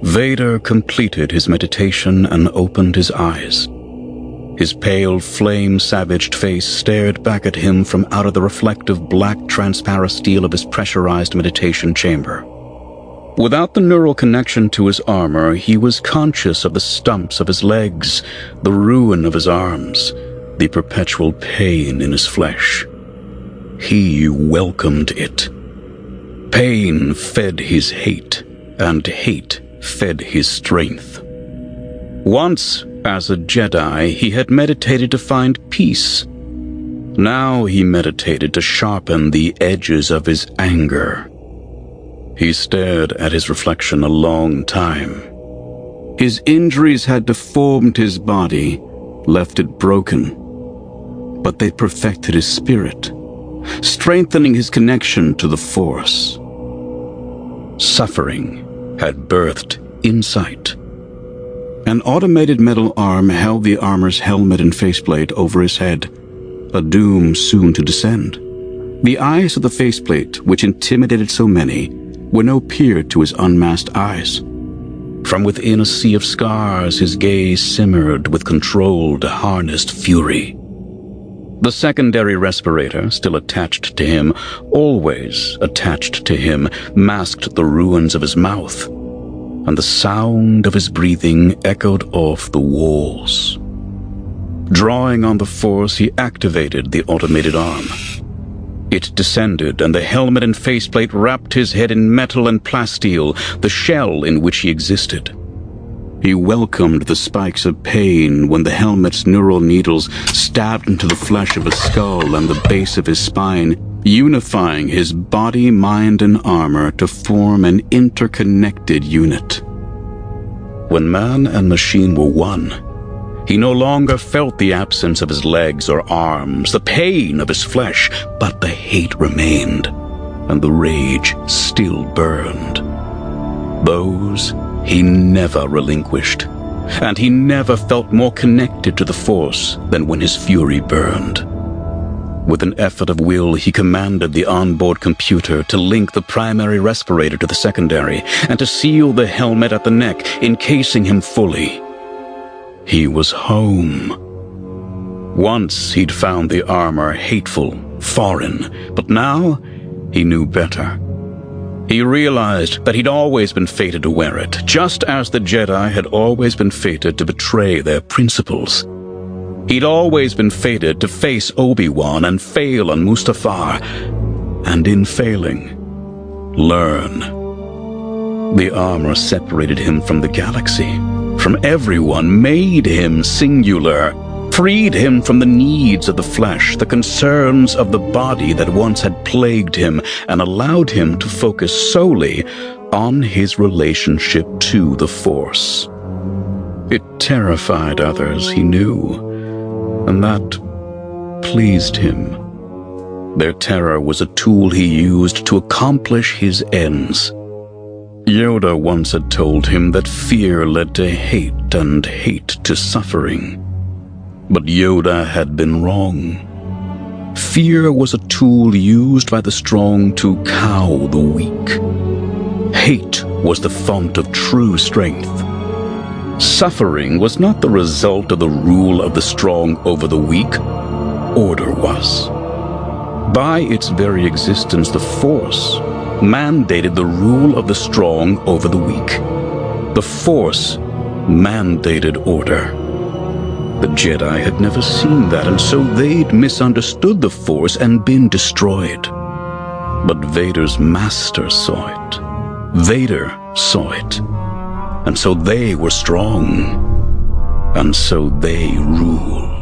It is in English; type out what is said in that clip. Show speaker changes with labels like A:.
A: Vader completed his meditation and opened his eyes. His pale, flame-savaged face stared back at him from out of the reflective black transparent steel of his pressurized meditation chamber. Without the neural connection to his armor, he was conscious of the stumps of his legs, the ruin of his arms, the perpetual pain in his flesh. He welcomed it. Pain fed his hate, and hate fed his strength. Once, as a Jedi, he had meditated to find peace. Now he meditated to sharpen the edges of his anger. He stared at his reflection a long time. His injuries had deformed his body, left it broken. But they perfected his spirit, strengthening his connection to the Force. Suffering had birthed insight. An automated metal arm held the armor's helmet and faceplate over his head, a doom soon to descend. The eyes of the faceplate, which intimidated so many, were no peer to his unmasked eyes. From within a sea of scars, his gaze simmered with controlled, harnessed fury. The secondary respirator, still attached to him, always attached to him, masked the ruins of his mouth, and the sound of his breathing echoed off the walls. Drawing on the Force, he activated the automated arm. It descended, and the helmet and faceplate wrapped his head in metal and plasteel, the shell in which he existed. He welcomed the spikes of pain when the helmet's neural needles stabbed into the flesh of his skull and the base of his spine, unifying his body, mind, and armor to form an interconnected unit. When man and machine were one, he no longer felt the absence of his legs or arms, the pain of his flesh, but the hate remained, and the rage still burned. Those he never relinquished, and he never felt more connected to the Force than when his fury burned. With an effort of will, he commanded the onboard computer to link the primary respirator to the secondary, and to seal the helmet at the neck, encasing him fully. He was home. Once he'd found the armor hateful, foreign, but now he knew better. He realized that he'd always been fated to wear it, just as the Jedi had always been fated to betray their principles. He'd always been fated to face Obi-Wan and fail on Mustafar, and in failing, learn. The armor separated him from the galaxy, from everyone, made him singular, freed him from the needs of the flesh, the concerns of the body that once had plagued him, and allowed him to focus solely on his relationship to the Force. It terrified others, he knew, and that pleased him. Their terror was a tool he used to accomplish his ends. Yoda once had told him that fear led to hate and hate to suffering. But Yoda had been wrong. Fear was a tool used by the strong to cow the weak. Hate was the font of true strength. Suffering was not the result of the rule of the strong over the weak. Order was. By its very existence, the Force mandated the rule of the strong over the weak. The Force mandated order. The Jedi had never seen that, and so they'd misunderstood the Force and been destroyed. But Vader's master saw it. Vader saw it. And so they were strong. And so they ruled.